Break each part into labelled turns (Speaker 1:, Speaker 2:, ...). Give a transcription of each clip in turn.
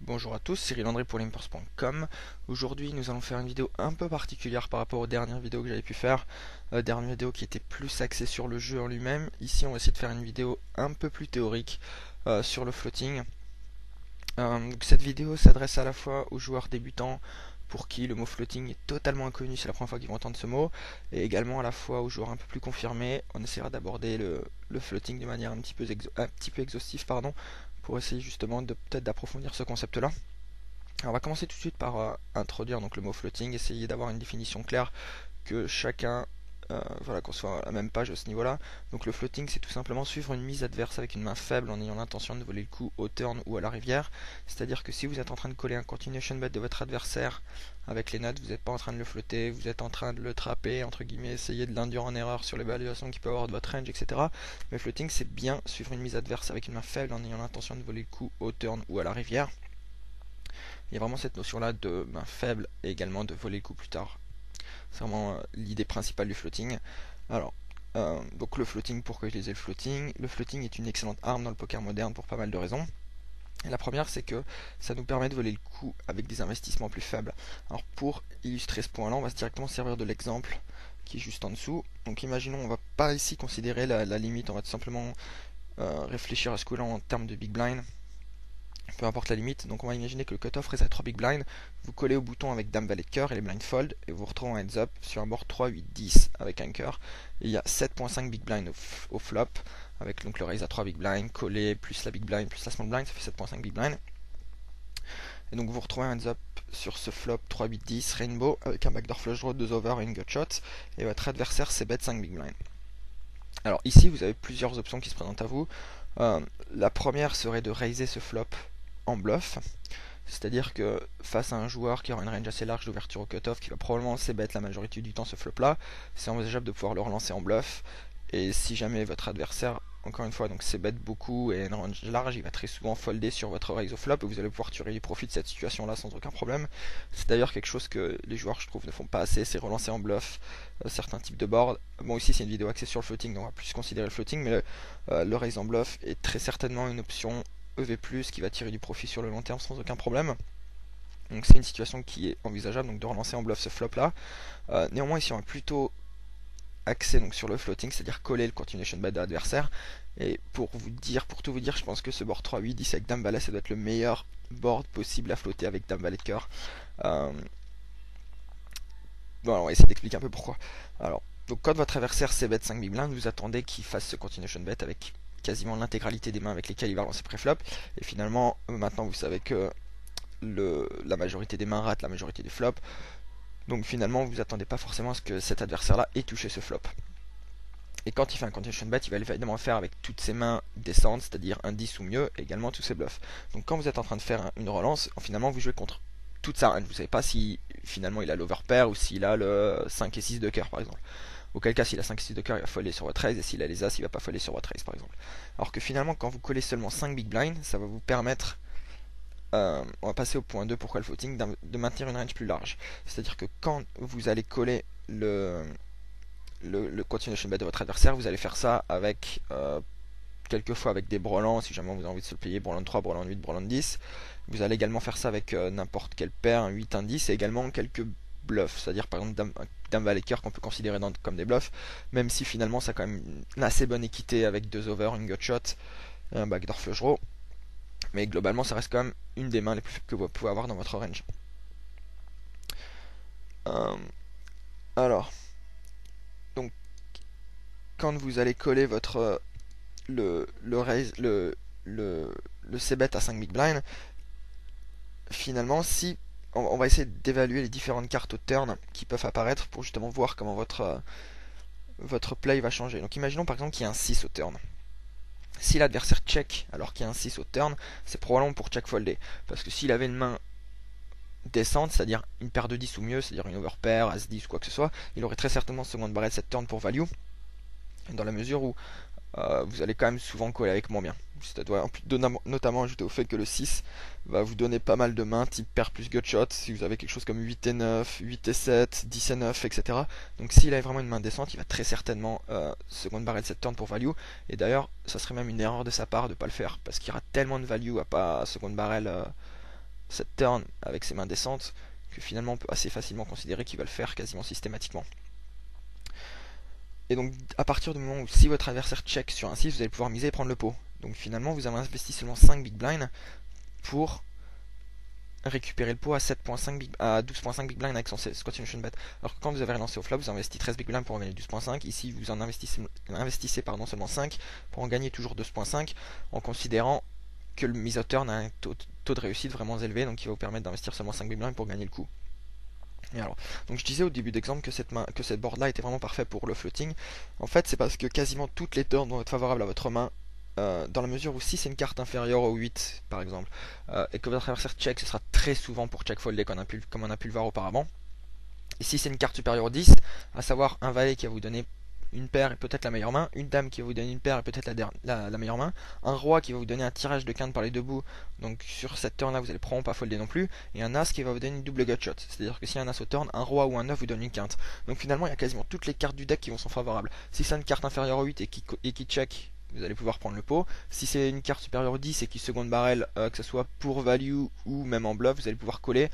Speaker 1: Bonjour à tous, Cyril André pour Limpers.com. Aujourd'hui, nous allons faire une vidéo un peu particulière par rapport aux dernières vidéos que j'avais pu faire. Dernière vidéo qui était plus axée sur le jeu en lui-même. Ici, on va essayer de faire une vidéo un peu plus théorique sur le floating. Donc cette vidéo s'adresse à la fois aux joueurs débutants pour qui le mot floating est totalement inconnu, c'est la première fois qu'ils vont entendre ce mot, et également à la fois aux joueurs un peu plus confirmés. On essaiera d'aborder le floating de manière un petit peu exhaustive, pardon, pour essayer justement de peut-être d'approfondir ce concept-là. Alors on va commencer tout de suite par introduire donc le mot floating, essayer d'avoir une définition claire que chacun, voilà, qu'on soit à la même page à ce niveau-là. Donc le floating, c'est tout simplement suivre une mise adverse avec une main faible en ayant l'intention de voler le coup au turn ou à la rivière. C'est-à-dire que si vous êtes en train de coller un continuation bet de votre adversaire avec les notes, vous n'êtes pas en train de le flotter, vous êtes en train de le trapper, entre guillemets, essayer de l'induire en erreur sur l'évaluation qu'il peut avoir de votre range, etc. Mais le floating, c'est bien suivre une mise adverse avec une main faible en ayant l'intention de voler le coup au turn ou à la rivière. Il y a vraiment cette notion-là de main faible et également de voler le coup plus tard. C'est vraiment l'idée principale du floating. Alors, donc le floating, pourquoi utiliser le floating? Le floating est une excellente arme dans le poker moderne pour pas mal de raisons. Et la première, c'est que ça nous permet de voler le coup avec des investissements plus faibles. Alors pour illustrer ce point-là, on va directement servir de l'exemple qui est juste en dessous. Donc imaginons, on va pas ici considérer la limite, on va tout simplement réfléchir à ce coup-là en termes de big blind. Peu importe la limite, donc on va imaginer que le cutoff reste à 3 big blind, vous collez au bouton avec dame valet de cœur et les blind fold, et vous vous retrouvez en heads up sur un board 3, 8, 10 avec un cœur. Et il y a 7.5 big blind au flop, avec donc le raise à 3 big blind, collé, plus la big blind, plus la small blind, ça fait 7.5 big blind. Et donc vous vous retrouvez en heads up sur ce flop 3, 8, 10 rainbow, avec un backdoor flush draw, 2 over et une gut shot, et votre adversaire c'est bet 5 big blind. Alors ici vous avez plusieurs options qui se présentent à vous. La première serait de raiser ce flop en bluff, c'est-à-dire que face à un joueur qui aura une range assez large d'ouverture au cutoff, qui va probablement c-bet la majorité du temps ce flop là, c'est envisageable de pouvoir le relancer en bluff. Et si jamais votre adversaire, encore une fois, donc c-bet beaucoup et une range large, il va très souvent folder sur votre raise au flop et vous allez pouvoir tirer profit de cette situation là sans aucun problème. C'est d'ailleurs quelque chose que les joueurs, je trouve, ne font pas assez, c'est relancer en bluff certains types de boards. Bon, ici c'est une vidéo axée sur le floating, donc on va plus considérer le floating, mais le raise en bluff est très certainement une option EV+, qui va tirer du profit sur le long terme sans aucun problème. Donc c'est une situation qui est envisageable, donc de relancer en bluff ce flop là. Néanmoins ici on va plutôt axer donc sur le floating, c'est-à-dire coller le continuation bet de l'adversaire. Et pour tout vous dire, je pense que ce board 3, 8, 10 avec dame valet, ça doit être le meilleur board possible à flotter avec dame valet de cœur. Bon, on va essayer d'expliquer un peu pourquoi. Alors, donc quand votre adversaire c-bet 5 big blind, vous attendez qu'il fasse ce continuation bet avec quasiment l'intégralité des mains avec lesquelles il va lancer préflop. Et finalement, maintenant vous savez que la majorité des mains rate la majorité des flops. Donc finalement, vous attendez pas forcément à ce que cet adversaire-là ait touché ce flop. Et quand il fait un continuation bet, il va évidemment faire avec toutes ses mains descentes, c'est-à-dire un 10 ou mieux, et également tous ses bluffs. Donc quand vous êtes en train de faire une relance, finalement vous jouez contre toute sa range. Vous savez pas si finalement il a l'overpair ou s'il a le 5 et 6 de cœur par exemple. Auquel cas, s'il a 5 et 6 de cœur, il va foller sur votre raise, et s'il a les as, il va pas foller sur votre raise par exemple. Alors que finalement, quand vous collez seulement 5 big blind, ça va vous permettre, on va passer au point 2, pourquoi le floating, de maintenir une range plus large. C'est-à-dire que quand vous allez coller le continuation bet de votre adversaire, vous allez faire ça avec quelquefois avec des brelans, si jamais vous avez envie de se le payer, brelan 3, brelan 8, brelan 10. Vous allez également faire ça avec n'importe quelle paire, un 8, un 10, et également quelques bluffs, c'est-à-dire par exemple dame valet cœur qu'on peut considérer comme des bluffs, même si finalement ça a quand même une assez bonne équité avec 2 over, une gut shot et un backdoor flush draw. Mais globalement ça reste quand même une des mains les plus faibles que vous pouvez avoir dans votre range. Alors, donc quand vous allez coller votre le raise, le c-bet à 5 big blind, finalement, si on va essayer d'évaluer les différentes cartes au turn qui peuvent apparaître pour justement voir comment votre play va changer. Donc imaginons par exemple qu'il y a un 6 au turn. Si l'adversaire check alors qu'il y a un 6 au turn, c'est probablement pour check folder. Parce que s'il avait une main descente, c'est-à-dire une paire de 10 ou mieux, c'est-à-dire une overpair, as 10 ou quoi que ce soit, il aurait très certainement seconde barrel cette turn pour value. Dans la mesure où vous allez quand même souvent coller avec moins bien. Ça doit notamment ajouter au fait que le 6 va vous donner pas mal de mains type paire plus gutshot, si vous avez quelque chose comme 8 et 9, 8 et 7, 10 et 9, etc. Donc s'il a vraiment une main descente, il va très certainement seconde barrel cette turn pour value. Et d'ailleurs, ça serait même une erreur de sa part de ne pas le faire, parce qu'il y aura tellement de value à pas seconde barrel cette turn avec ses mains descentes que finalement on peut assez facilement considérer qu'il va le faire quasiment systématiquement. Et donc à partir du moment où si votre adversaire check sur un 6, vous allez pouvoir miser et prendre le pot. Donc finalement vous avez investi seulement 5 big blind pour récupérer le pot à 12.5 big blind avec son continuation bet. Alors que quand vous avez relancé au flop, vous investissez 13 big blind pour en gagner 12.5. Ici vous en investissez seulement 5 pour en gagner toujours 12.5 en considérant que le mise au turn a un taux de réussite vraiment élevé, donc il va vous permettre d'investir seulement 5 big blind pour gagner le coup. Et alors, donc je disais au début d'exemple que cette board là était vraiment parfait pour le floating. En fait c'est parce que quasiment toutes les turns vont être favorables à votre main, dans la mesure où si c'est une carte inférieure au 8 par exemple, et que votre adversaire check, ce sera très souvent pour check folder comme on a pu le voir auparavant. Et si c'est une carte supérieure au 10, à savoir un valet qui va vous donner une paire et peut-être la meilleure main, une dame qui va vous donner une paire et peut-être la meilleure main, un roi qui va vous donner un tirage de quinte par les deux bouts, donc sur cette turn là vous allez probablement pas folder non plus, et un as qui va vous donner une double gutshot, c'est-à-dire que si un as au turn, un roi ou un 9 vous donne une quinte. Donc finalement il y a quasiment toutes les cartes du deck qui vont sont favorables. Si c'est une carte inférieure au 8 et qui check, vous allez pouvoir prendre le pot. Si c'est une carte supérieure au 10 et qui seconde barrel, que ce soit pour value ou même en bluff, vous allez pouvoir coller.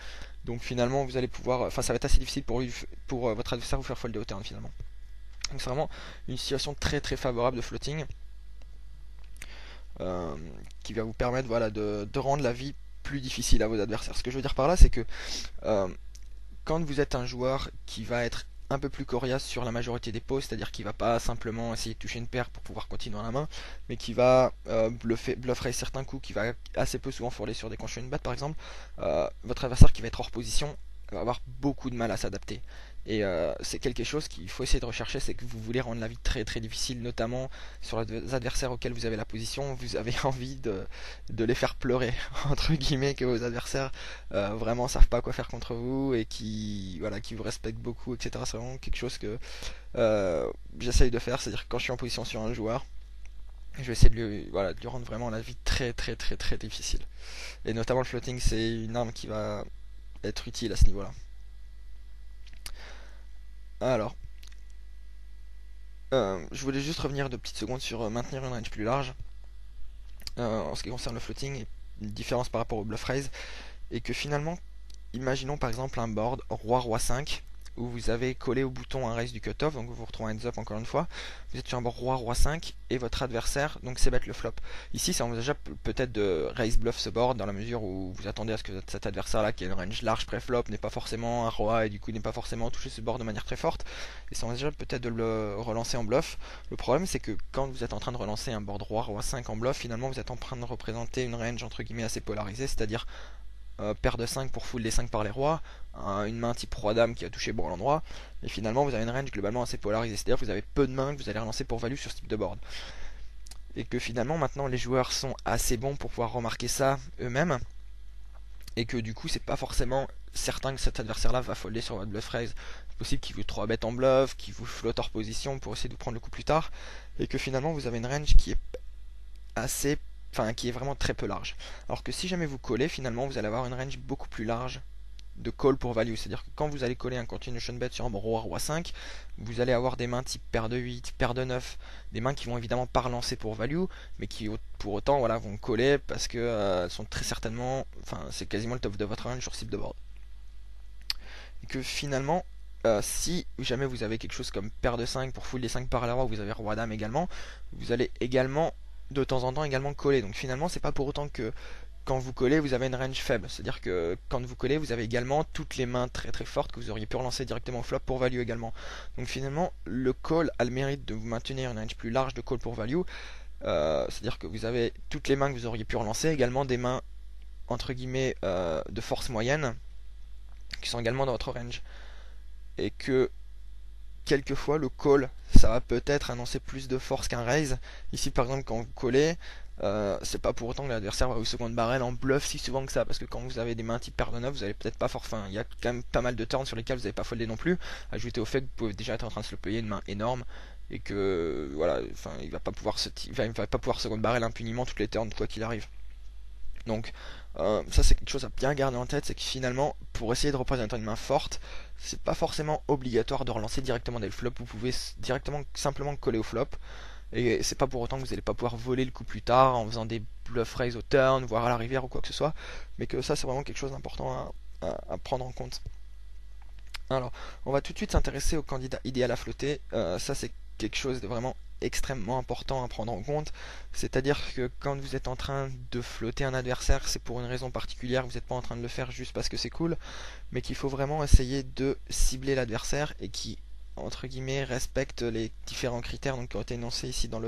Speaker 1: Donc finalement vous allez pouvoir, enfin ça va être assez difficile pour votre adversaire vous faire folder au turn finalement. Donc c'est vraiment une situation très très favorable de floating, qui va vous permettre voilà, de rendre la vie plus difficile à vos adversaires. Ce que je veux dire par là, c'est que quand vous êtes un joueur qui va être un peu plus coriace sur la majorité des pots, c'est-à-dire qui va pas simplement essayer de toucher une paire pour pouvoir continuer dans la main, mais qui va bluffer certains coups, qui va assez peu souvent fourler sur des conches une batte par exemple, votre adversaire qui va être hors position va avoir beaucoup de mal à s'adapter. Et c'est quelque chose qu'il faut essayer de rechercher, c'est que vous voulez rendre la vie très très difficile, notamment sur les adversaires auxquels vous avez la position, vous avez envie de les faire pleurer, entre guillemets, que vos adversaires vraiment savent pas quoi faire contre vous et qui vous respectent beaucoup, etc. C'est vraiment quelque chose que j'essaye de faire, c'est-à-dire que quand je suis en position sur un joueur, je vais essayer de lui rendre vraiment la vie très très très très difficile. Et notamment le floating, c'est une arme qui va être utile à ce niveau-là. Alors, je voulais juste revenir 2 petites secondes sur maintenir une range plus large en ce qui concerne le floating et une différence par rapport au bluff raise, et que finalement, imaginons par exemple un board roi 5 où vous avez collé au bouton un raise du cutoff, donc vous vous retrouvez un heads up encore une fois, vous êtes sur un board roi 5 et votre adversaire donc c'est bet le flop. Ici c'est envisageable peut-être de raise bluff ce board dans la mesure où vous attendez à ce que cet adversaire là qui a une range large pré-flop n'est pas forcément un roi et du coup n'est pas forcément touché ce board de manière très forte, et c'est envisageable peut-être de le relancer en bluff. Le problème c'est que quand vous êtes en train de relancer un board roi 5 en bluff, finalement vous êtes en train de représenter une range entre guillemets assez polarisée, c'est-à-dire paire de 5 pour full les 5 par les rois, une main type roi dame qui a touché bon à l'endroit, et finalement vous avez une range globalement assez polarisée, c'est-à-dire que vous avez peu de mains que vous allez relancer pour value sur ce type de board. Et que finalement maintenant les joueurs sont assez bons pour pouvoir remarquer ça eux-mêmes, et que du coup c'est pas forcément certain que cet adversaire là va folder sur votre bluff raise. C'est possible qu'il vous 3 bet en bluff, qu'il vous flotte hors position pour essayer de prendre le coup plus tard, et que finalement vous avez une range qui est assez qui est vraiment très peu large. Alors que si jamais vous collez, finalement vous allez avoir une range beaucoup plus large de call pour value, c'est-à-dire que quand vous allez coller un continuation bet sur un roi 5, vous allez avoir des mains type paire de 8, paire de 9, des mains qui vont évidemment pas relancer pour value, mais qui pour autant voilà, vont coller parce que elles sont très certainement, c'est quasiment le top de votre range sur ce type de board. Et que finalement, si jamais vous avez quelque chose comme paire de 5 pour full les 5 par la roi, vous avez roi dame également, vous allez également de temps en temps également coller. Donc finalement c'est pas pour autant que quand vous collez vous avez une range faible, c'est à dire que quand vous collez vous avez également toutes les mains très très fortes que vous auriez pu relancer directement au flop pour value également. Donc finalement le call a le mérite de vous maintenir une range plus large de call pour value, c'est à dire que vous avez toutes les mains que vous auriez pu relancer, également des mains entre guillemets de force moyenne qui sont également dans votre range, et que quelquefois le call ça va peut-être annoncer plus de force qu'un raise. Ici par exemple quand vous collez, c'est pas pour autant que l'adversaire va vous second barrel en bluff si souvent que ça, parce que quand vous avez des mains type paire de 9 vous allez peut-être pas il y a quand même pas mal de turns sur lesquels vous n'avez pas foldé non plus, ajouté au fait que vous pouvez déjà être en train de se le payer une main énorme, et que voilà, il va pas pouvoir second barrel impuniment toutes les turns quoi qu'il arrive. Donc ça c'est quelque chose à bien garder en tête, c'est que finalement pour essayer de représenter une main forte, c'est pas forcément obligatoire de relancer directement dès le flop, vous pouvez simplement coller au flop, et c'est pas pour autant que vous n'allez pas pouvoir voler le coup plus tard en faisant des bluff raise au turn, voire à la rivière ou quoi que ce soit, mais que ça c'est vraiment quelque chose d'important à prendre en compte. Alors, on va tout de suite s'intéresser au candidat idéal à flotter. Ça, c'est quelque chose de vraiment extrêmement important à prendre en compte. C'est-à-dire que quand vous êtes en train de flotter un adversaire, c'est pour une raison particulière, vous n'êtes pas en train de le faire juste parce que c'est cool, mais qu'il faut vraiment essayer de cibler l'adversaire et qui, entre guillemets, respecte les différents critères donc, qui ont été énoncés ici dans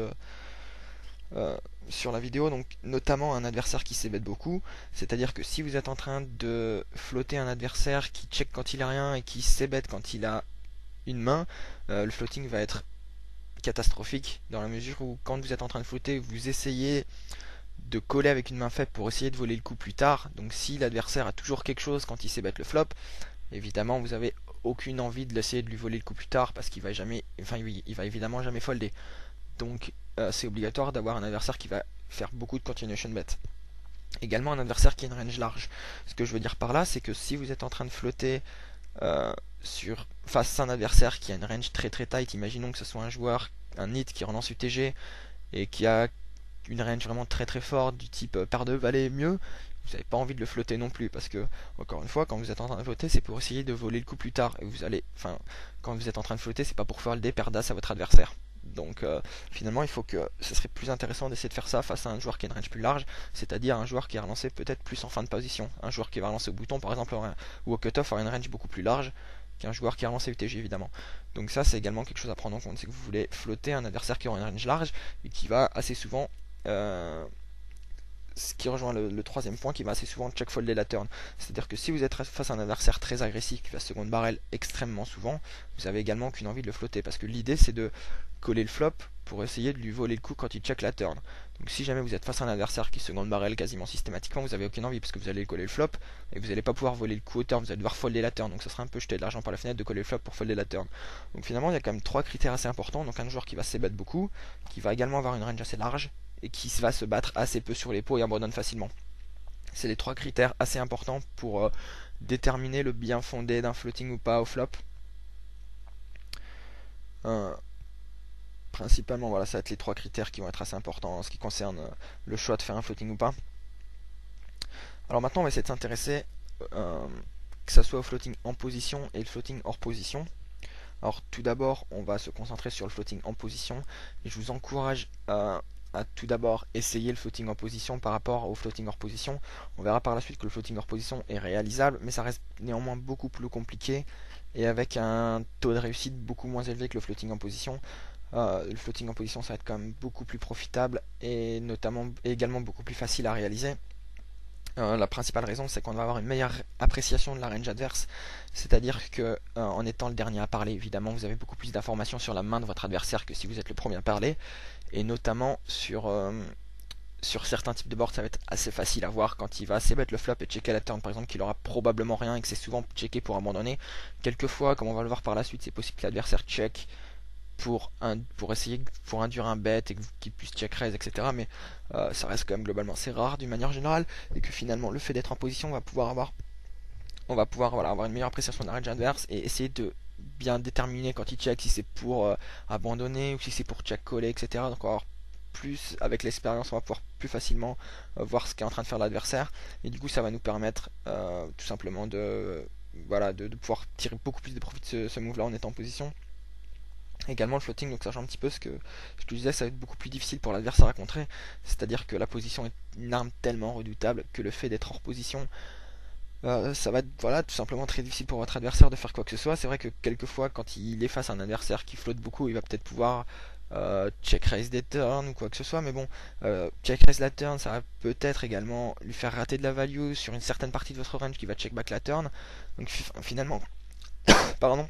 Speaker 1: sur la vidéo, donc notamment un adversaire qui s'ébête beaucoup, c'est-à-dire que si vous êtes en train de flotter un adversaire qui check quand il a rien et qui s'ébête quand il a une main, le floating va être catastrophique dans la mesure où quand vous êtes en train de flotter, vous essayez de coller avec une main faible pour essayer de voler le coup plus tard, donc si l'adversaire a toujours quelque chose quand il s'ébête le flop, évidemment vous avez aucune envie de l'essayer de lui voler le coup plus tard parce qu'il va jamais, enfin il va évidemment jamais folder. Donc c'est obligatoire d'avoir un adversaire qui va faire beaucoup de continuation bet. Également un adversaire qui a une range large. Ce que je veux dire par là, c'est que si vous êtes en train de flotter face à un adversaire qui a une range très très tight, imaginons que ce soit un joueur, un hit qui relance UTG et qui a une range vraiment très très forte du type paire de valet mieux, vous n'avez pas envie de le flotter non plus parce que, encore une fois, quand vous êtes en train de flotter, c'est pour essayer de voler le coup plus tard. Et vous allez, enfin, quand vous êtes en train de flotter, c'est pas pour faire le dé paire d'as à votre adversaire. Donc finalement, il faut que ce serait plus intéressant d'essayer de faire ça face à un joueur qui a une range plus large, c'est-à-dire un joueur qui est relancé peut-être plus en fin de position. Un joueur qui va relancer au bouton, par exemple, ou au cutoff, aura une range beaucoup plus large qu'un joueur qui a relancé UTG, évidemment. Donc ça, c'est également quelque chose à prendre en compte, c'est que vous voulez flotter un adversaire qui aura une range large et qui va assez souvent ce qui rejoint le troisième point qui va assez souvent check folder la turn. C'est-à-dire que si vous êtes face à un adversaire très agressif qui va seconde barrel extrêmement souvent, vous avez également aucune envie de le flotter parce que l'idée c'est de coller le flop pour essayer de lui voler le coup quand il check la turn. Donc si jamais vous êtes face à un adversaire qui seconde barrel quasiment systématiquement, vous avez aucune envie parce que vous allez coller le flop et vous n'allez pas pouvoir voler le coup au turn, vous allez devoir folder la turn. Donc ça sera un peu jeter de l'argent par la fenêtre de coller le flop pour folder la turn. Donc finalement il y a quand même trois critères assez importants. Donc un joueur qui va s'ébattre beaucoup, qui va également avoir une range assez large et qui va se battre assez peu sur les pots et abandonne facilement. C'est les trois critères assez importants pour déterminer le bien fondé d'un floating ou pas au flop. Principalement, voilà, ça va être les trois critères qui vont être assez importants en ce qui concerne le choix de faire un floating ou pas. Alors maintenant, on va essayer de s'intéresser que ce soit au floating en position et le floating hors position. Alors tout d'abord, on va se concentrer sur le floating en position et je vous encourage à tout d'abord essayer le floating en position par rapport au floating hors position. On verra par la suite que le floating hors position est réalisable, mais ça reste néanmoins beaucoup plus compliqué et avec un taux de réussite beaucoup moins élevé que le floating en position. Le floating en position, ça va être quand même beaucoup plus profitable et notamment également beaucoup plus facile à réaliser. La principale raison, c'est qu'on va avoir une meilleure appréciation de la range adverse, c'est-à-dire que en étant le dernier à parler, évidemment, vous avez beaucoup plus d'informations sur la main de votre adversaire que si vous êtes le premier à parler, et notamment sur certains types de boards, ça va être assez facile à voir quand il va assez mettre le flop et checker la turn, par exemple, qu'il aura probablement rien et que c'est souvent checké pour abandonner. Quelquefois, comme on va le voir par la suite, c'est possible que l'adversaire check pour induire un bet et qu'il puisse check raise, etc. Mais ça reste quand même globalement assez rare d'une manière générale et que finalement le fait d'être en position on va pouvoir avoir avoir une meilleure appréciation de la range adverse et essayer de bien déterminer quand il check si c'est pour abandonner ou si c'est pour check coller, etc. Donc on va avoir plus avec l'expérience, on va pouvoir plus facilement voir ce qu'est en train de faire l'adversaire et du coup ça va nous permettre tout simplement de pouvoir tirer beaucoup plus de profit de ce move là en étant en position. Également le floating, donc sachant un petit peu ce que je disais, ça va être beaucoup plus difficile pour l'adversaire à contrer, c'est-à-dire que la position est une arme tellement redoutable que le fait d'être hors position, ça va être tout simplement très difficile pour votre adversaire de faire quoi que ce soit. C'est vrai que quelquefois quand il est face à un adversaire qui flotte beaucoup, il va peut-être pouvoir check raise des turns ou quoi que ce soit, mais bon, check raise la turn, ça va peut-être également lui faire rater de la value sur une certaine partie de votre range qui va check back la turn, donc finalement, pardon,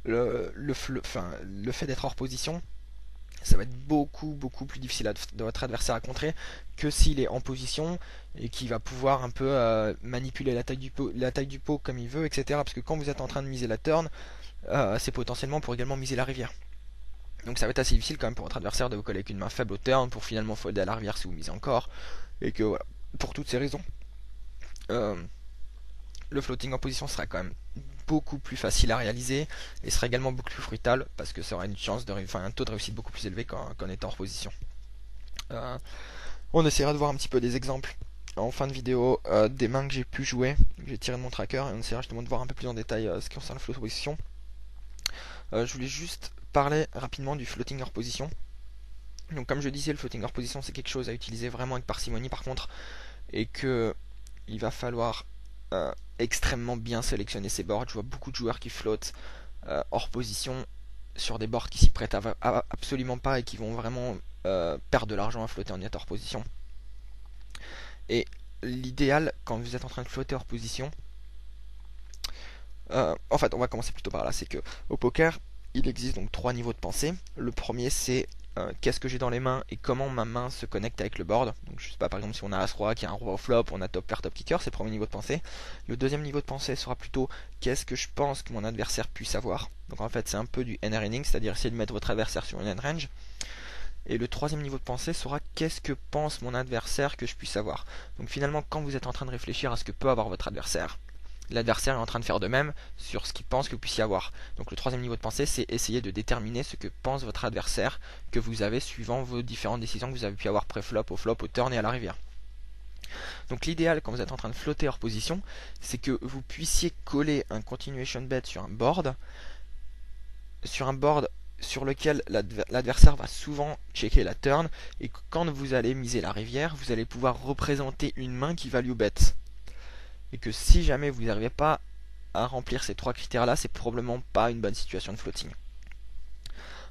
Speaker 1: le fait d'être hors position, ça va être beaucoup plus difficile de votre adversaire à contrer que s'il est en position et qu'il va pouvoir un peu manipuler la taille du pot comme il veut, etc. Parce que quand vous êtes en train de miser la turn, c'est potentiellement pour également miser la rivière. Donc ça va être assez difficile quand même pour votre adversaire de vous coller avec une main faible au turn pour finalement folder à la rivière si vous misez encore. Et que voilà, pour toutes ces raisons, le floating en position sera quand même beaucoup plus facile à réaliser et sera également beaucoup plus fruitable parce que ça aura une chance un taux de réussite beaucoup plus élevé qu'en étant hors position. On essaiera de voir un petit peu des exemples en fin de vidéo des mains que j'ai pu jouer, que j'ai tiré de mon tracker, et on essaiera justement de voir un peu plus en détail ce qui concerne le float position. Je voulais juste parler rapidement du floating hors position. Donc comme je disais, le floating hors position c'est quelque chose à utiliser vraiment avec parcimonie par contre, et que il va falloir extrêmement bien sélectionner ses boards. Je vois beaucoup de joueurs qui flottent hors position sur des boards qui s'y prêtent absolument pas et qui vont vraiment perdre de l'argent à flotter en étant hors position. Et l'idéal quand vous êtes en train de flotter hors position, en fait on va commencer plutôt par là, c'est que au poker il existe donc 3 niveaux de pensée. Le premier c'est qu'est-ce que j'ai dans les mains et comment ma main se connecte avec le board. Donc je sais pas, par exemple si on a As-Roi, qu'il y a un Roi au flop, on a top pair, top kicker, c'est le premier niveau de pensée. Le deuxième niveau de pensée sera plutôt qu'est-ce que je pense que mon adversaire puisse avoir. Donc en fait c'est un peu du end-raining, c'est-à-dire essayer de mettre votre adversaire sur une end range. Et le troisième niveau de pensée sera qu'est-ce que pense mon adversaire que je puisse avoir. Donc finalement quand vous êtes en train de réfléchir à ce que peut avoir votre adversaire, l'adversaire est en train de faire de même sur ce qu'il pense que vous puissiez avoir. Donc le troisième niveau de pensée, c'est essayer de déterminer ce que pense votre adversaire que vous avez suivant vos différentes décisions que vous avez pu avoir pré-flop, au flop, au turn et à la rivière. Donc l'idéal quand vous êtes en train de flotter hors position, c'est que vous puissiez coller un continuation bet sur un board sur lequel l'adversaire va souvent checker la turn, et que quand vous allez miser la rivière, vous allez pouvoir représenter une main qui value bet. Et que si jamais vous n'arrivez pas à remplir ces 3 critères là, c'est probablement pas une bonne situation de floating.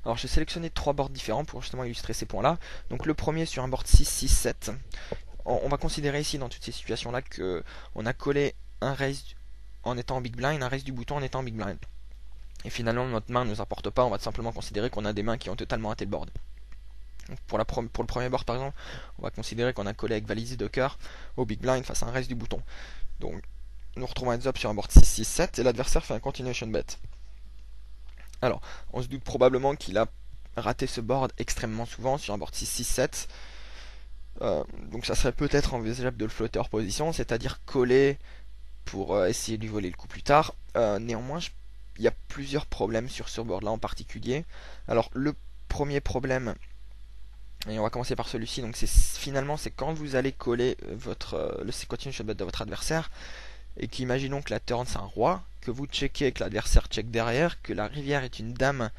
Speaker 1: Alors j'ai sélectionné 3 boards différents pour justement illustrer ces points là. Donc le premier sur un board 6-6-7, on va considérer ici dans toutes ces situations là que on a collé un raise en étant en big blind, un raise du bouton en étant en big blind. Et finalement notre main ne nous apporte pas, on va simplement considérer qu'on a des mains qui ont totalement raté le board. Donc pour le premier board par exemple, on va considérer qu'on a collé avec valise de cœur au big blind face à un raise du bouton. Donc nous retrouvons un heads-up sur un board 6-6-7 et l'adversaire fait un continuation bet. Alors, on se doute probablement qu'il a raté ce board extrêmement souvent sur un board 6-6-7. Donc ça serait peut-être envisageable de le flotter hors position, c'est-à-dire coller pour essayer de lui voler le coup plus tard. Néanmoins, il y a plusieurs problèmes sur ce board-là en particulier. Alors le premier problème, et on va commencer par celui-ci, donc c'est quand vous allez coller le continuation bet de votre adversaire, et qu'imaginons que la turn c'est un roi, que vous checkez, que l'adversaire check derrière, que la rivière est une dame,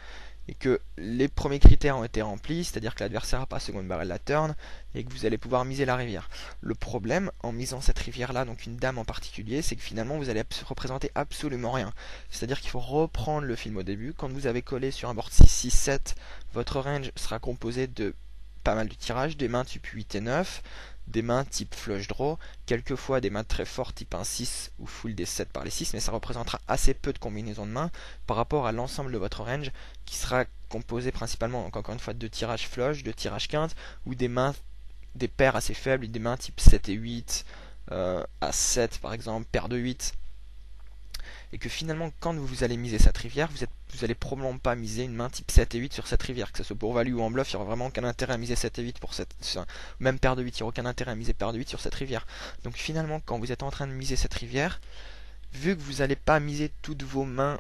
Speaker 1: et que les premiers critères ont été remplis, c'est-à-dire que l'adversaire n'a pas seconde barrel la turn, et que vous allez pouvoir miser la rivière. Le problème, en misant cette rivière-là, donc une dame en particulier, c'est que finalement vous allez représenter absolument rien. C'est-à-dire qu'il faut reprendre le film au début. Quand vous avez collé sur un board 6-6-7, votre range sera composé de pas mal de tirages, des mains type 8 et 9, des mains type flush draw, quelquefois des mains très fortes type 1 6 ou full des 7 par les 6, mais ça représentera assez peu de combinaisons de mains par rapport à l'ensemble de votre range qui sera composé principalement, encore une fois, de tirages flush, de tirages quinte ou des mains, des paires assez faibles, des mains type 7 et 8, à 7 par exemple, paire de 8. Et que finalement quand vous allez miser cette rivière, vous allez probablement pas miser une main type 7 et 8 sur cette rivière, que ce soit pour value ou en bluff, il n'y aura vraiment aucun intérêt à miser 7 et 8 pour même paire de 8, il n'y aura aucun intérêt à miser paire de 8 sur cette rivière. Donc finalement quand vous êtes en train de miser cette rivière, vu que vous n'allez pas miser toutes vos mains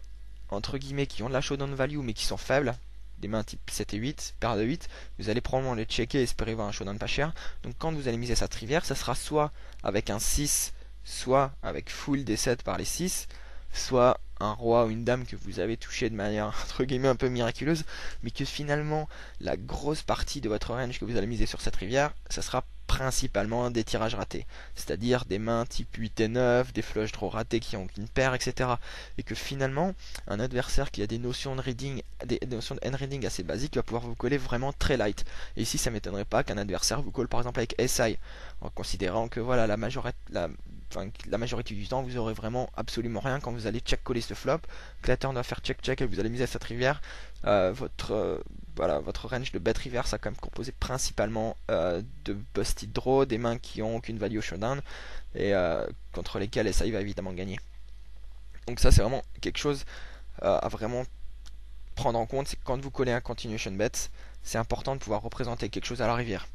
Speaker 1: entre guillemets qui ont de la showdown value mais qui sont faibles, des mains type 7 et 8, paire de 8, vous allez probablement les checker et espérer voir un showdown pas cher. Donc quand vous allez miser cette rivière, ça sera soit avec un 6, soit avec full des 7 par les 6, soit un roi ou une dame que vous avez touché de manière entre guillemets un peu miraculeuse, mais que finalement la grosse partie de votre range que vous allez miser sur cette rivière, ça sera principalement des tirages ratés, c'est-à-dire des mains type 8 et 9, des flush draw ratés qui ont qu'une paire, etc. Et que finalement, un adversaire qui a des notions de reading, des notions de hand reading assez basiques, va pouvoir vous coller vraiment très light. Et ici, ça m'étonnerait pas qu'un adversaire vous colle par exemple avec SI, en considérant que voilà, la majorité du temps, vous aurez vraiment absolument rien quand vous allez check coller ce flop, que la turn va faire check check et vous allez miser à cette rivière. Votre range de bet river, ça quand même composé principalement de busted draw, des mains qui ont aucune value au showdown et contre lesquelles SI va évidemment gagner. Donc ça c'est vraiment quelque chose à vraiment prendre en compte, c'est que quand vous collez un continuation bet, c'est important de pouvoir représenter quelque chose à la rivière.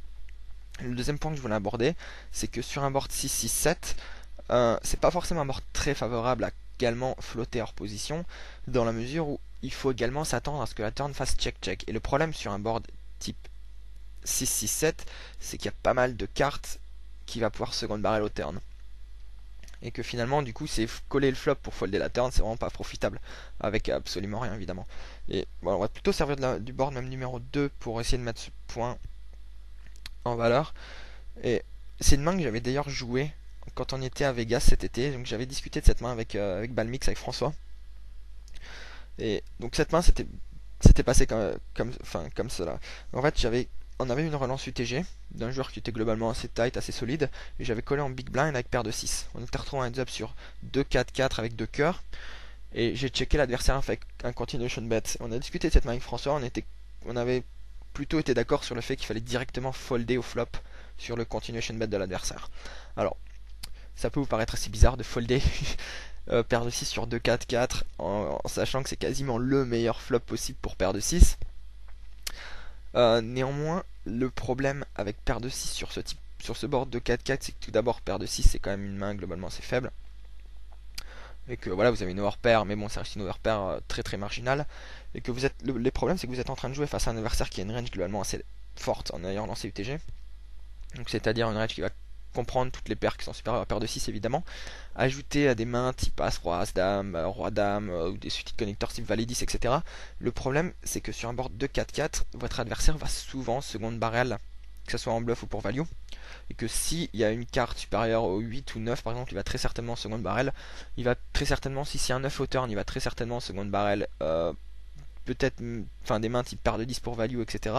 Speaker 1: Le deuxième point que je voulais aborder, c'est que sur un board 6-6-7, c'est pas forcément un board très favorable à également flotter hors position, dans la mesure où il faut également s'attendre à ce que la turn fasse check-check. Et le problème sur un board type 6-6-7, c'est qu'il y a pas mal de cartes qui va pouvoir second barrel au turn. Et que finalement, du coup, c'est coller le flop pour folder la turn, c'est vraiment pas profitable, avec absolument rien évidemment. Et bon, on va plutôt servir du board même numéro 2 pour essayer de mettre ce point en valeur. Et c'est une main que j'avais d'ailleurs joué quand on était à Vegas cet été, donc j'avais discuté de cette main avec Balmix, avec François. Et donc cette main c'était passé comme cela. En fait, on avait une relance UTG d'un joueur qui était globalement assez tight, assez solide, et j'avais collé en big blind avec paire de 6. On était retrouvé un heads up sur 2-4-4 avec 2 cœurs, et j'ai checké l'adversaire avec un continuation bet. On a discuté de cette main avec François, on avait plutôt été d'accord sur le fait qu'il fallait directement folder au flop sur le continuation bet de l'adversaire. Alors, ça peut vous paraître assez bizarre de folder paire de 6 sur 2-4-4 en sachant que c'est quasiment le meilleur flop possible pour paire de 6. Néanmoins, le problème avec paire de 6 sur ce board de 4-4, c'est que tout d'abord, paire de 6 c'est quand même une main globalement assez faible. Et que voilà, vous avez une overpair, mais bon, ça reste une overpair très très marginale. Et que les problèmes, c'est que vous êtes en train de jouer face à un adversaire qui a une range globalement assez forte en ayant lancé UTG. Donc c'est-à-dire une range qui va comprendre toutes les paires qui sont supérieures à paire de 6 évidemment, ajouter à des mains type As, Roi, As, Dame, Roi, Dame, ou des suites de connecteurs type Valet 10, etc. Le problème, c'est que sur un board de 4-4, votre adversaire va souvent second barrel, que ce soit en bluff ou pour value, et que s'il y a une carte supérieure au 8 ou 9 par exemple, il va très certainement second barrel. Il va très certainement, si c'est un 9 au turn, il va très certainement second barrel, peut-être des mains type paire de 10 pour value, etc.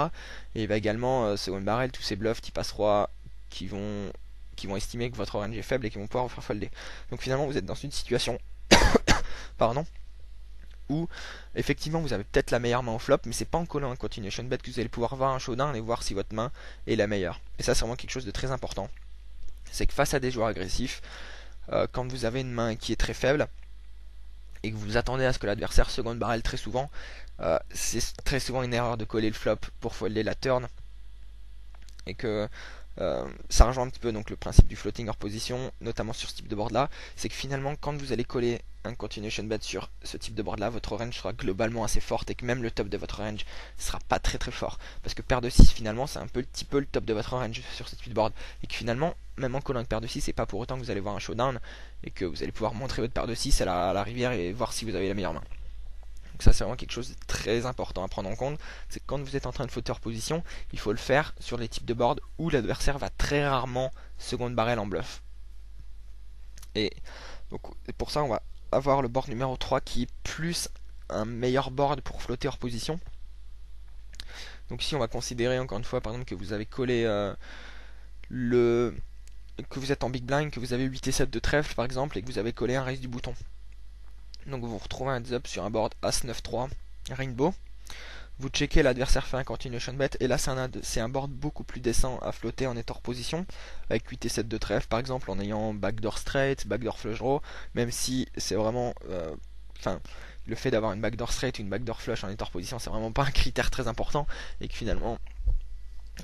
Speaker 1: Et il va également second barrel tous ces bluffs type As, Roi qui vont estimer que votre range est faible et qui vont pouvoir vous faire folder. Donc finalement vous êtes dans une situation pardon, où effectivement vous avez peut-être la meilleure main au flop, mais c'est pas en collant un continuation bet que vous allez pouvoir voir un showdown et voir si votre main est la meilleure. Et ça c'est vraiment quelque chose de très important. C'est que face à des joueurs agressifs, quand vous avez une main qui est très faible et que vous attendez à ce que l'adversaire second barrel très souvent, c'est très souvent une erreur de coller le flop pour folder la turn. Et que ça rejoint un petit peu donc le principe du floating hors position, notamment sur ce type de board là, c'est que finalement quand vous allez coller un continuation bet sur ce type de board là, votre range sera globalement assez forte et que même le top de votre range sera pas très très fort, parce que paire de 6 finalement c'est un petit peu le top de votre range sur ce type de board, et que finalement même en collant une paire de 6 c'est pas pour autant que vous allez voir un showdown et que vous allez pouvoir montrer votre paire de 6 à la rivière et voir si vous avez la meilleure main. Donc ça c'est vraiment quelque chose de très important à prendre en compte, c'est que quand vous êtes en train de flotter position, il faut le faire sur les types de board où l'adversaire va très rarement second barrel en bluff. Et donc pour ça on va avoir le board numéro 3 qui est plus un meilleur board pour flotter hors position. Donc ici on va considérer encore une fois par exemple que vous avez collé que vous êtes en big blind, que vous avez 8 et 7 de trèfle par exemple et que vous avez collé un raise du bouton. Donc vous vous retrouvez un heads up sur un board As 9-3 Rainbow. Vous checkez, l'adversaire fait un continuation bet et là c'est un board beaucoup plus décent à flotter en étant hors position avec 8 et 7 de trèfle par exemple, en ayant backdoor straight, backdoor flush draw, même si c'est vraiment le fait d'avoir une backdoor straight ou une backdoor flush en étant hors position c'est vraiment pas un critère très important, et que finalement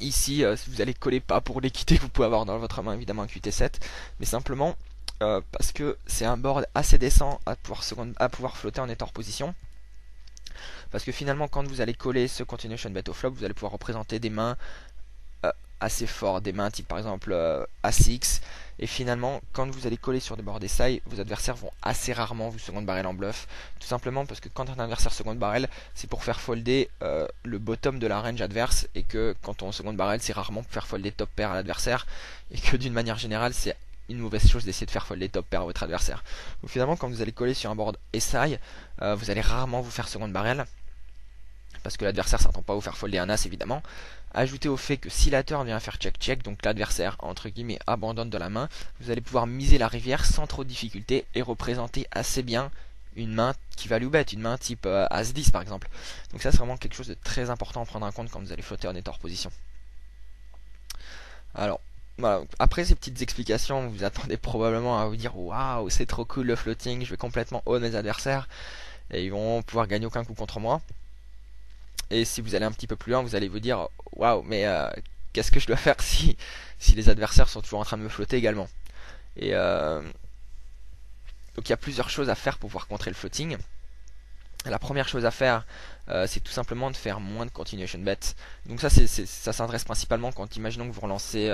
Speaker 1: ici vous allez coller pas pour l'équité que vous pouvez avoir dans votre main évidemment avec 8 et 7, mais simplement parce que c'est un board assez décent à pouvoir flotter en étant hors position. Parce que finalement quand vous allez coller ce continuation bet au flop, vous allez pouvoir représenter des mains assez fortes, des mains type par exemple As-X, et finalement quand vous allez coller sur des boards SI, vos adversaires vont assez rarement vous second barrel en bluff, tout simplement parce que quand un adversaire second barrel, c'est pour faire folder le bottom de la range adverse, et que quand on second barrel, c'est rarement pour faire folder top pair à l'adversaire, et que d'une manière générale c'est une mauvaise chose d'essayer de faire folder top pair à votre adversaire. Donc finalement quand vous allez coller sur un board SI, vous allez rarement vous faire second barrel, parce que l'adversaire s'attend pas à vous faire folder un as évidemment. Ajoutez au fait que si la turn vient faire check-check, donc l'adversaire entre guillemets abandonne de la main, vous allez pouvoir miser la rivière sans trop de difficulté et représenter assez bien une main qui value bet, une main type As-10 par exemple. Donc ça c'est vraiment quelque chose de très important à prendre en compte quand vous allez flotter en état hors position. Alors voilà, après ces petites explications, vous attendez probablement à vous dire waouh, c'est trop cool le floating, je vais complètement own mes adversaires et ils vont pouvoir gagner aucun coup contre moi. Et si vous allez un petit peu plus loin, vous allez vous dire waouh, mais qu'est-ce que je dois faire si les adversaires sont toujours en train de me flotter également. Et Donc il y a plusieurs choses à faire pour pouvoir contrer le floating. La première chose à faire, c'est tout simplement de faire moins de continuation bets. Donc ça, ça s'adresse principalement quand, imaginons que vous relancez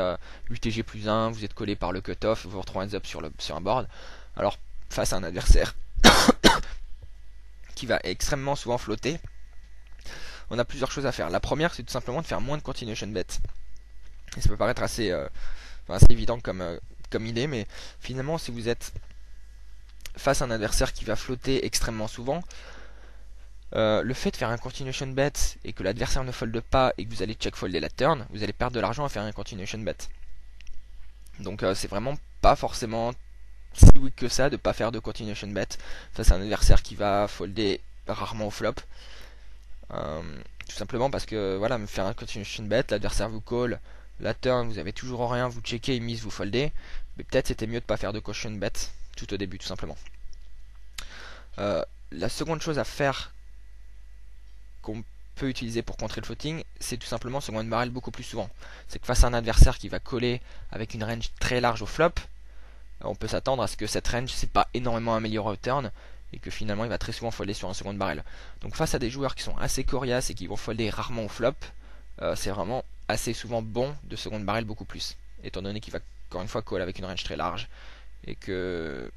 Speaker 1: UTG plus 1, vous êtes collé par le cutoff, vous vous retrouvez un heads up sur un board. Alors, face à un adversaire qui va extrêmement souvent flotter, on a plusieurs choses à faire. La première, c'est tout simplement de faire moins de continuation bets. Et ça peut paraître assez évident comme idée, mais finalement, si vous êtes face à un adversaire qui va flotter extrêmement souvent, le fait de faire un continuation bet et que l'adversaire ne folde pas et que vous allez check folder la turn, vous allez perdre de l'argent à faire un continuation bet. Donc c'est vraiment pas forcément si weak que ça de pas faire de continuation bet face à un adversaire qui va folder rarement au flop. Tout simplement parce que voilà, me faire un continuation bet, l'adversaire vous call, la turn, vous avez toujours rien, vous checkez, il mise, vous foldez. Mais peut-être c'était mieux de pas faire de caution bet tout au début, tout simplement. La seconde chose à faire qu'on peut utiliser pour contrer le floating, c'est tout simplement second barrel beaucoup plus souvent. C'est que face à un adversaire qui va coller avec une range très large au flop, on peut s'attendre à ce que cette range c'est pas énormément améliorée au turn et que finalement il va très souvent folder sur un second barrel. Donc face à des joueurs qui sont assez coriaces et qui vont folder rarement au flop, c'est vraiment assez souvent bon de second barrel beaucoup plus, étant donné qu'il va encore une fois call avec une range très large et que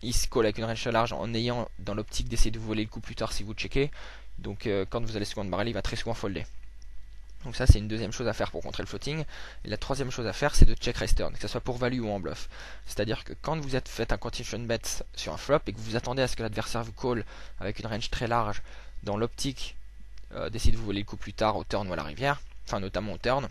Speaker 1: il se colle avec une range très large en ayant dans l'optique d'essayer de vous voler le coup plus tard si vous checkez. Donc quand vous allez second barrel, il va très souvent folder. Donc ça c'est une deuxième chose à faire pour contrer le floating. Et la troisième chose à faire, c'est de check raise turn, que ce soit pour value ou en bluff. C'est-à-dire que quand vous êtes fait un continuation bet sur un flop et que vous attendez à ce que l'adversaire vous call avec une range très large dans l'optique d'essayer de vous voler le coup plus tard au turn ou à la rivière, enfin notamment au turn,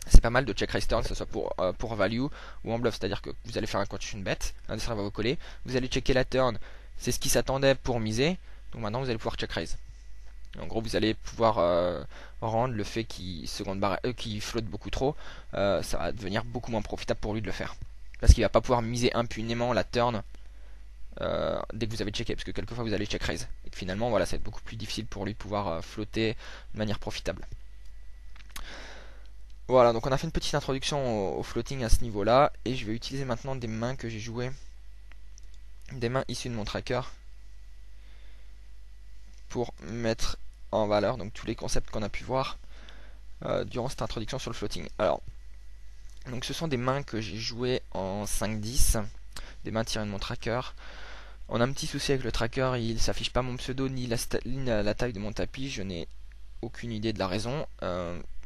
Speaker 1: c'est pas mal de check raise turn, que ce soit pour value ou en bluff. C'est-à-dire que vous allez faire un continuation bet, l'adversaire va vous coller, vous allez checker la turn, c'est ce qui s'attendait pour miser, donc maintenant vous allez pouvoir check raise. En gros, vous allez pouvoir rendre le fait qu'il flotte beaucoup trop, ça va devenir beaucoup moins profitable pour lui de le faire. Parce qu'il va pas pouvoir miser impunément la turn dès que vous avez checké, parce que quelquefois vous allez check raise. Et que finalement, voilà, ça va être beaucoup plus difficile pour lui de pouvoir flotter de manière profitable. Voilà, donc on a fait une petite introduction au floating à ce niveau-là, et je vais utiliser maintenant des mains que j'ai jouées, des mains issues de mon tracker, pour mettre en valeur donc tous les concepts qu'on a pu voir durant cette introduction sur le floating. Alors, donc ce sont des mains que j'ai jouées en 5-10, des mains tirées de mon tracker. On a un petit souci avec le tracker, il s'affiche pas mon pseudo ni la taille de mon tapis, je n'ai aucune idée de la raison.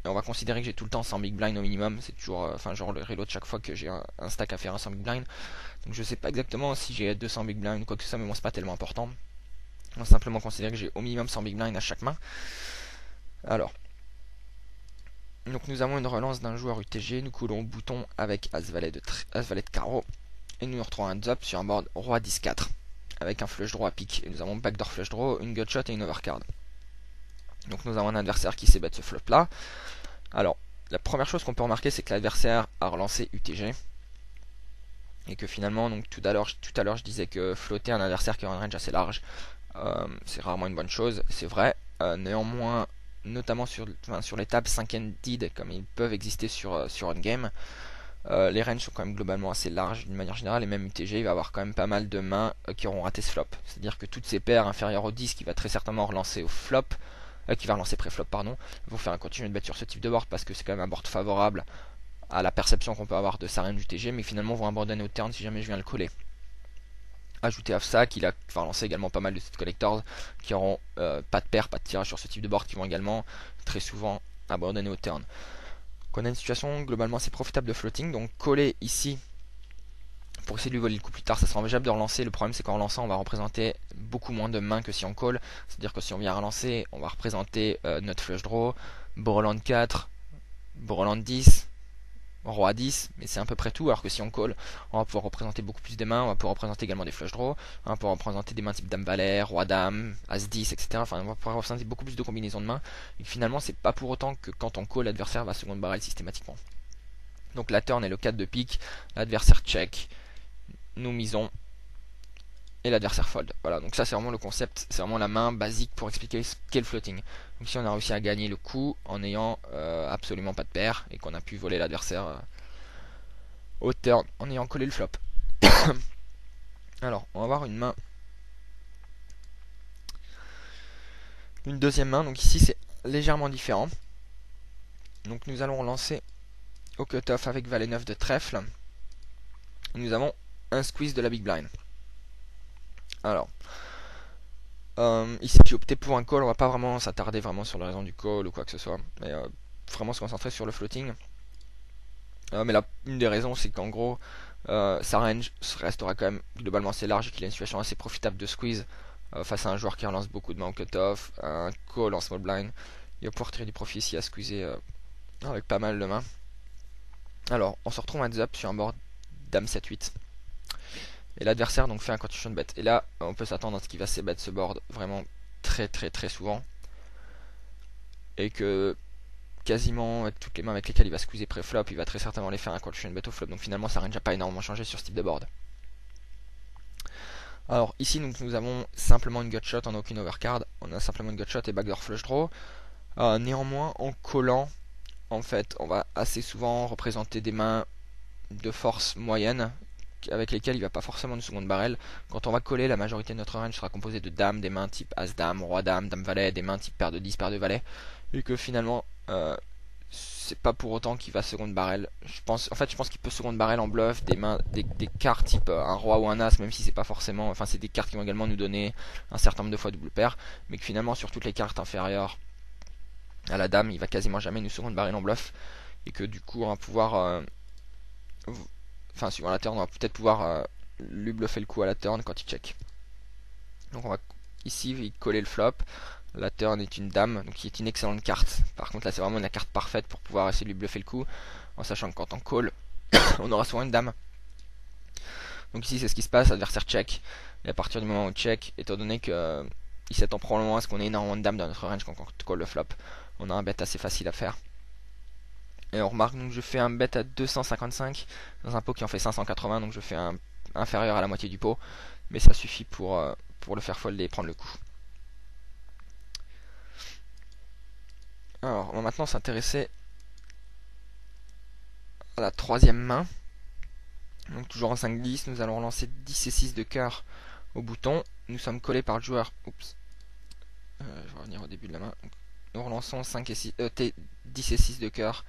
Speaker 1: On va considérer que j'ai tout le temps 100 big blind au minimum, c'est toujours, enfin genre le reload chaque fois que j'ai un stack à faire un 100 big blind. Donc je sais pas exactement si j'ai 200 big blind ou quoi que ce soit, mais bon c'est pas tellement important. On va simplement considérer que j'ai au minimum 100 big blind à chaque main. Alors, donc nous avons une relance d'un joueur UTG, nous coulons au bouton avec As-Valet de carreau, et nous nous retrouvons un heads up sur un board Roi 10-4, avec un flush draw à pique, et nous avons backdoor flush draw, une gutshot et une overcard. Donc nous avons un adversaire qui sait bet ce flop là. Alors, la première chose qu'on peut remarquer, c'est que l'adversaire a relancé UTG, et que finalement, donc tout à l'heure je disais que flotter un adversaire qui a une range assez large, c'est rarement une bonne chose, c'est vrai. Néanmoins, notamment sur les tables 5 deed comme ils peuvent exister sur un game, les ranges sont quand même globalement assez larges d'une manière générale, et même UTG il va avoir quand même pas mal de mains qui auront raté ce flop. C'est à dire que toutes ces paires inférieures au 10 qui va très certainement relancer au flop, qui va relancer pré-flop pardon, vont faire un continu de bet sur ce type de board parce que c'est quand même un board favorable à la perception qu'on peut avoir de sa range UTG, mais finalement vont abandonner au turn si jamais je viens le coller. Ajouter à ça qu'il a lancé également pas mal de set collectors qui auront pas de paire, pas de tirage sur ce type de board, qui vont également très souvent abandonner au turn. Donc on a une situation globalement assez profitable de floating, donc coller ici pour essayer de lui voler le coup plus tard, ça sera envisageable de relancer. Le problème c'est qu'en relançant on va représenter beaucoup moins de mains que si on call, c'est à dire que si on vient relancer on va représenter notre flush draw, Borland 4, Borland 10, Roi 10, mais c'est à peu près tout, alors que si on call, on va pouvoir représenter beaucoup plus de mains, on va pouvoir représenter également des flush draws, on va pouvoir représenter des mains type Dame Valet, Roi Dame, As 10, etc. Enfin, on va pouvoir représenter beaucoup plus de combinaisons de mains, et finalement, c'est pas pour autant que quand on call, l'adversaire va second barrel systématiquement. Donc la turn est le 4 de pique, l'adversaire check, nous misons, et l'adversaire fold. Voilà, donc ça c'est vraiment le concept, c'est vraiment la main basique pour expliquer ce qu'est le floating. Donc ici on a réussi à gagner le coup en n'ayant absolument pas de paire et qu'on a pu voler l'adversaire au turn en ayant collé le flop. Alors, on va avoir une deuxième main. Donc ici, c'est légèrement différent. Donc nous allons relancer au cut-off avec valet 9 de trèfle. Nous avons un squeeze de la big blind. Alors, ici j'ai opté pour un call. On va pas vraiment s'attarder vraiment sur la raison du call ou quoi que ce soit, mais vraiment se concentrer sur le floating. Mais là, une des raisons, c'est qu'en gros, sa range restera quand même globalement assez large et qu'il a une situation assez profitable de squeeze face à un joueur qui relance beaucoup de mains au cut-off, un call en small blind. Il va pouvoir tirer du profit ici à squeezer avec pas mal de mains. Alors, on se retrouve un heads up sur un board dame 7-8. Et l'adversaire donc fait un continuation bet. Et là, on peut s'attendre à ce qu'il va c-bet ce board vraiment très souvent. Et que quasiment avec toutes les mains avec lesquelles il va squeezer pré-flop, il va très certainement les faire un continuation bet au flop. Donc finalement, ça range n'a pas énormément changé sur ce type de board. Alors ici, nous avons simplement une gutshot, on n'a aucune overcard. On a simplement une gutshot et backdoor flush draw. Néanmoins, en collant, en fait, on va assez souvent représenter des mains de force moyenne avec lesquelles il va pas forcément une seconde barrel. Quand on va coller, la majorité de notre range sera composée de dames, des mains type as-dame, roi-dame, dame-valet, des mains type paire de 10, paire de valet, et que finalement c'est pas pour autant qu'il va seconde barrel. Je pense qu'il peut seconde barrel en bluff des mains, des cartes type un roi ou un as, même si c'est pas forcément, enfin c'est des cartes qui vont également nous donner un certain nombre de fois double paire, mais que finalement sur toutes les cartes inférieures à la dame, il va quasiment jamais nous seconde barrel en bluff, et que du coup on va pouvoir enfin suivant la turn, on va peut-être pouvoir lui bluffer le coup à la turn quand il check. Donc on va ici coller le flop. La turn est une dame, donc qui est une excellente carte. Par contre là c'est vraiment la carte parfaite pour pouvoir essayer de lui bluffer le coup, en sachant que quand on call, on aura souvent une dame. Donc ici c'est ce qui se passe, adversaire check. Et à partir du moment où check, étant donné que il s'attend probablement à ce qu'on ait énormément de dames dans notre range quand on call le flop, on a un bet assez facile à faire. Et on remarque donc je fais un bet à 255 dans un pot qui en fait 580, donc je fais un inférieur à la moitié du pot, mais ça suffit pour le faire folder et prendre le coup. Alors on va maintenant s'intéresser à la troisième main. Donc toujours en 5-10, nous allons relancer 10 et 6 de cœur au bouton. Nous sommes collés par le joueur. Oups. Je vais revenir au début de la main. Donc, nous relançons 5 et 6, 10 et 6 de cœur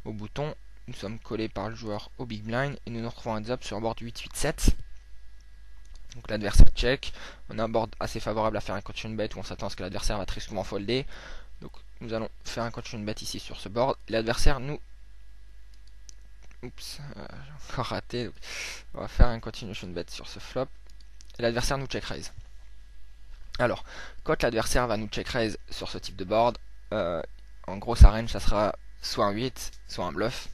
Speaker 1: au bouton. Nous sommes collés par le joueur au big blind et nous nous retrouvons un heads up sur un board 8-8-7. Donc l'adversaire check. On a un board assez favorable à faire un continuation bet où on s'attend à ce que l'adversaire va très souvent folder. Donc nous allons faire un continuation bet ici sur ce board. L'adversaire nous... Oups, j'ai encore raté. Donc, on va faire un continuation bet sur ce flop. Et l'adversaire nous check raise. Alors, quand l'adversaire va nous check raise sur ce type de board, en gros sa range ça sera soit un 8, soit un bluff.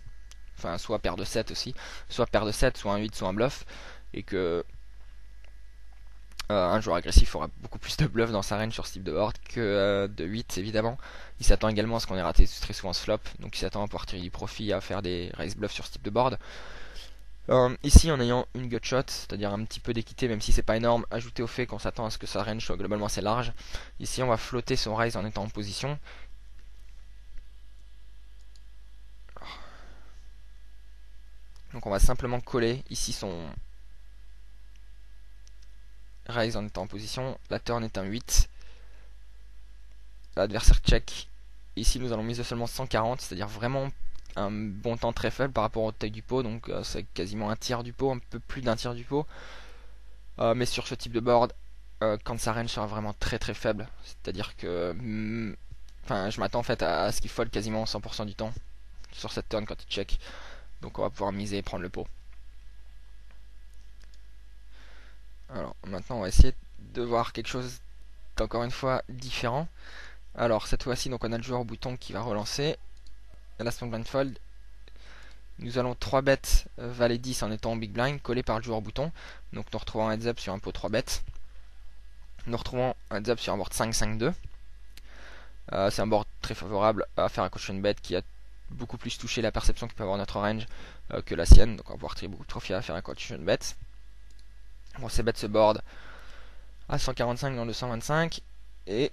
Speaker 1: Enfin, soit paire de 7 aussi. Soit paire de 7, soit un 8, soit un bluff. Et que un joueur agressif aura beaucoup plus de bluff dans sa range sur ce type de board que de 8 évidemment. Il s'attend également à ce qu'on ait raté très souvent ce flop. Donc il s'attend à pouvoir tirer du profit, à faire des raise bluffs sur ce type de board. Ici en ayant une gutshot, c'est-à-dire un petit peu d'équité même si c'est pas énorme, ajouté au fait qu'on s'attend à ce que sa range soit globalement assez large. Ici on va flotter son raise en étant en position. Donc on va simplement coller ici son raise en étant en position. La turn est un 8. L'adversaire check. Ici nous allons miser seulement 140, c'est-à-dire vraiment un bon temps très faible par rapport au taille du pot, donc c'est quasiment un tiers du pot, un peu plus d'un tiers du pot. Mais sur ce type de board, quand sa range sera vraiment très faible, c'est-à-dire que je m'attends en fait à ce qu'il fold quasiment 100% du temps sur cette turn quand il check. Donc on va pouvoir miser et prendre le pot. Alors maintenant on va essayer de voir quelque chose d'encore une fois différent. Alors cette fois-ci donc on a le joueur au bouton qui va relancer. La small blind fold. Nous allons 3 bêtes valet 10 en étant en big blind collé par le joueur au bouton. Donc nous retrouvons un heads up sur un pot 3 bêtes. Nous retrouvons un heads up sur un board 5-5-2. C'est un board très favorable à faire un caution bet qui a beaucoup plus touché la perception que peut avoir notre range que la sienne. Donc on va pouvoir tirer beaucoup de profit à faire un caution bet. On s'est bet ce board à 145 dans 225 et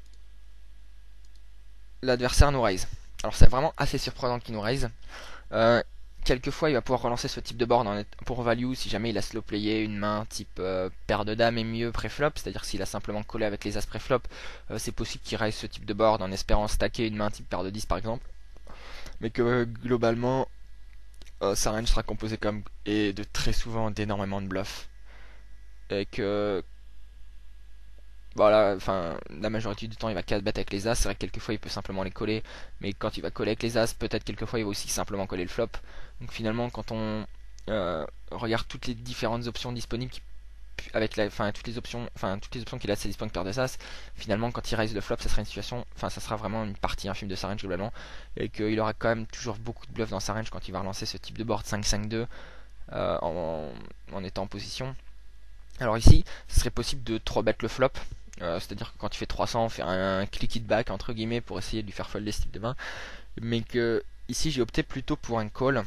Speaker 1: l'adversaire nous raise. Alors c'est vraiment assez surprenant qu'il nous raise. quelquefois il va pouvoir relancer ce type de board pour value si jamais il a slow playé une main type paire de dames et mieux pré-flop, c'est-à-dire s'il a simplement collé avec les as pré-flop, c'est possible qu'il raise ce type de board en espérant stacker une main type paire de 10 par exemple, mais que globalement sa range sera composée comme et de très souvent d'énormément de bluffs, et que voilà, enfin la majorité du temps il va 4 bet avec les as, c'est vrai que quelquefois il peut simplement les coller, mais quand il va coller avec les as, peut-être quelquefois il va aussi simplement coller le flop. Donc finalement quand on regarde toutes les différentes options disponibles avec toutes les options qu'il a de ses dispo paire de as, finalement quand il raise le flop ça sera une situation, enfin ça sera vraiment une partie infime de sa range globalement, et qu'il aura quand même toujours beaucoup de bluffs dans sa range quand il va relancer ce type de board 5-5-2 en étant en position. Alors ici, ce serait possible de 3 bet le flop, c'est-à-dire que quand il fait 300, on fait un click it back entre guillemets pour essayer de lui faire folder ce type de main, mais que ici j'ai opté plutôt pour un call,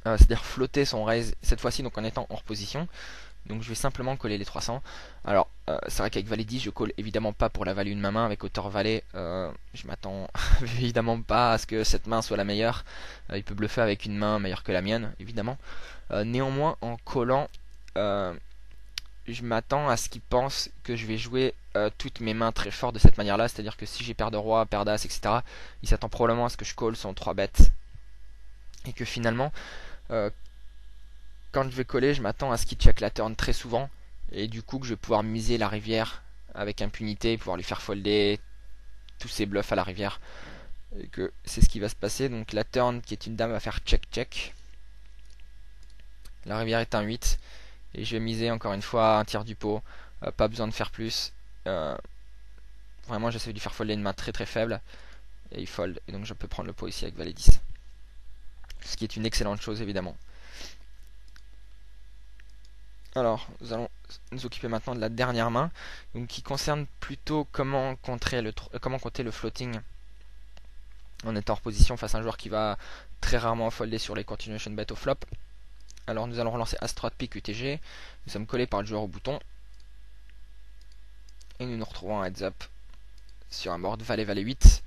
Speaker 1: c'est-à-dire flotter son raise cette fois-ci donc en étant hors position. Donc je vais simplement coller les 300. Alors c'est vrai qu'avec valet 10 je colle évidemment pas pour la value de ma main. Avec hauteur valet je m'attends évidemment pas à ce que cette main soit la meilleure. Il peut bluffer avec une main meilleure que la mienne évidemment. Néanmoins en collant je m'attends à ce qu'il pense que je vais jouer toutes mes mains très fort de cette manière là. C'est à dire que si j'ai paire de roi, paire d'as etc, il s'attend probablement à ce que je colle son 3 bêtes. Et que finalement quand je vais coller, je m'attends à ce qu'il check la turn très souvent, et du coup que je vais pouvoir miser la rivière avec impunité, pouvoir lui faire folder tous ses bluffs à la rivière, et que c'est ce qui va se passer. Donc la turn qui est une dame va faire check check, la rivière est un 8, et je vais miser encore une fois un tiers du pot, pas besoin de faire plus, vraiment j'essaie de lui faire folder une main très très faible, et il fold, et donc je peux prendre le pot ici avec valet 10, ce qui est une excellente chose évidemment. Alors, nous allons nous occuper maintenant de la dernière main, donc qui concerne plutôt comment compter le floating en étant hors position face à un joueur qui va très rarement folder sur les continuation bet au flop. Alors nous allons relancer As-3 de pique UTG, nous sommes collés par le joueur au bouton, et nous nous retrouvons en heads up sur un board valet 8.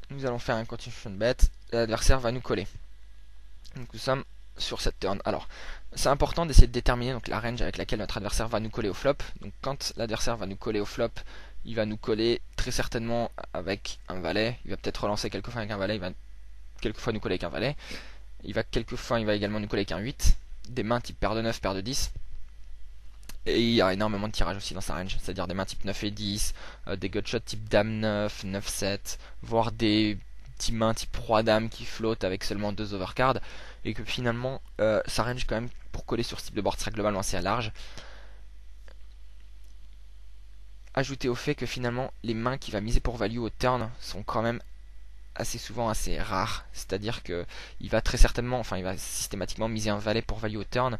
Speaker 1: Nous allons faire un continuation bet, l'adversaire va nous coller. Donc nous sommes sur cette turn. Alors, c'est important d'essayer de déterminer donc la range avec laquelle notre adversaire va nous coller au flop. Donc quand l'adversaire va nous coller au flop, il va nous coller très certainement avec un valet. Il va peut-être relancer quelquefois avec un valet, il va quelquefois nous coller avec un valet. Il va également nous coller avec un 8, des mains type paire de 9, paire de 10. Et il y a énormément de tirages aussi dans sa range, c'est-à-dire des mains type 9 et 10, des gutshots type dame 9, 9, 7, voire des petits mains type roi dame qui flottent avec seulement 2 overcards, et que finalement sa range quand même pour coller sur ce type de board sera globalement assez large. Ajouté au fait que finalement les mains qui va miser pour value au turn sont quand même assez souvent assez rares, c'est-à-dire que il va très certainement, enfin il va systématiquement miser un valet pour value au turn,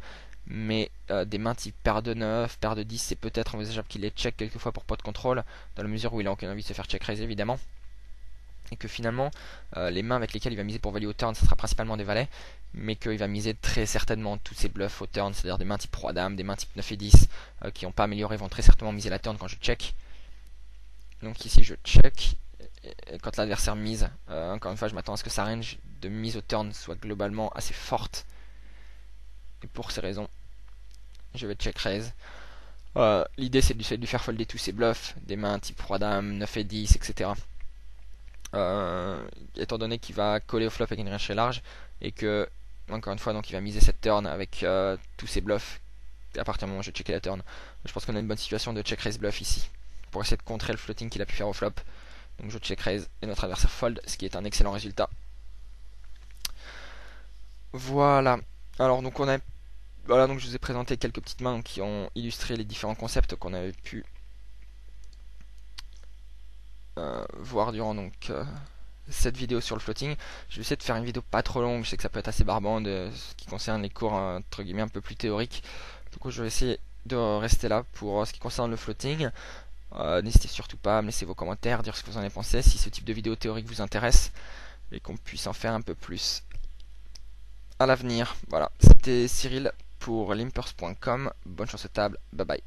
Speaker 1: mais des mains type paire de 9, paire de 10, c'est peut-être envisageable qu'il les check quelquefois pour pot de contrôle, dans la mesure où il a aucune envie de se faire check raise évidemment. Et que finalement, les mains avec lesquelles il va miser pour value au turn, ce sera principalement des valets, mais qu'il va miser très certainement tous ses bluffs au turn, c'est-à-dire des mains type roi dame, des mains type 9 et 10, qui n'ont pas amélioré, vont très certainement miser la turn quand je check. Donc ici je check, et quand l'adversaire mise, encore une fois je m'attends à ce que sa range de mise au turn soit globalement assez forte, et pour ces raisons, je vais check raise. L'idée c'est de lui faire folder tous ses bluffs, des mains type roi dame, 9 et 10, etc. Étant donné qu'il va coller au flop avec une range très large, et que, encore une fois, donc il va miser cette turn avec tous ses bluffs, et à partir du moment où je checker la turn, je pense qu'on a une bonne situation de check raise bluff ici, pour essayer de contrer le floating qu'il a pu faire au flop. Donc je check raise, et notre adversaire fold, ce qui est un excellent résultat. Voilà. Alors donc voilà, donc je vous ai présenté quelques petites mains qui ont illustré les différents concepts qu'on avait pu voir durant cette vidéo sur le floating. Je vais essayer de faire une vidéo pas trop longue, je sais que ça peut être assez barbant de ce qui concerne les cours entre guillemets un peu plus théoriques. Du coup je vais essayer de rester là pour ce qui concerne le floating. N'hésitez surtout pas à me laisser vos commentaires, dire ce que vous en avez pensé, si ce type de vidéo théorique vous intéresse, et qu'on puisse en faire un peu plus à l'avenir. Voilà, c'était Cyril pour limpers.com, bonne chance aux tables, bye bye.